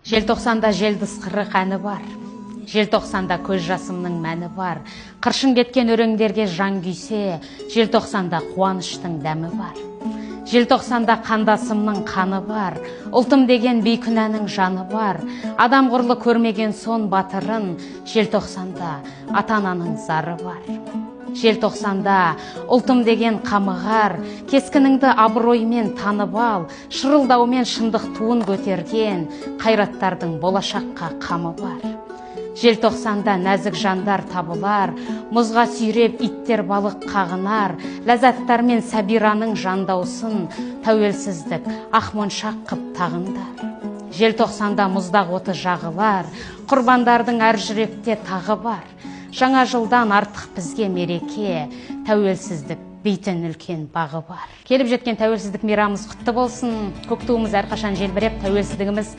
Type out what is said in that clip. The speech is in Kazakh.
Желтоқсанда желдысқырық әні бар. Желтоқсанда көз жасымның мәні бар. Қыршын кеткен өреңдерге жан күйсе, желтоқсанда қуаныштың дәмі бар. Желтоқсанда қандасымның қаны бар. Ұлтым деген бейкүнәнің жаны бар. Адам құрлы көрмеген сон батырын, желтоқсанда ата-ананың зары бар. Желтоқсанда ұлтым деген қамығар, кескініңді абыроймен танып ал, шырылдаумен шындық туын көтерген, қайраттардың болашаққа қамы бар. Желтоқсанда нәзік жандар табылар, мұзға сүйреп иттер балық қағынар, ләззаттармен сәбираның жандаусын, тәуелсіздік ақмоншақ қып тағындар. Желтоқсанда мұздақ оты жағылар, құрбандардың әр жүректе тағы бар. Жаңа жылдан артық бізге мереке, тәуелсіздік бейтін үлкен бағы бар. Келіп жеткен тәуелсіздік мейрамымыз құтты болсын. Көк туымыз әрқашан желбіреп, тәуелсіздігіміз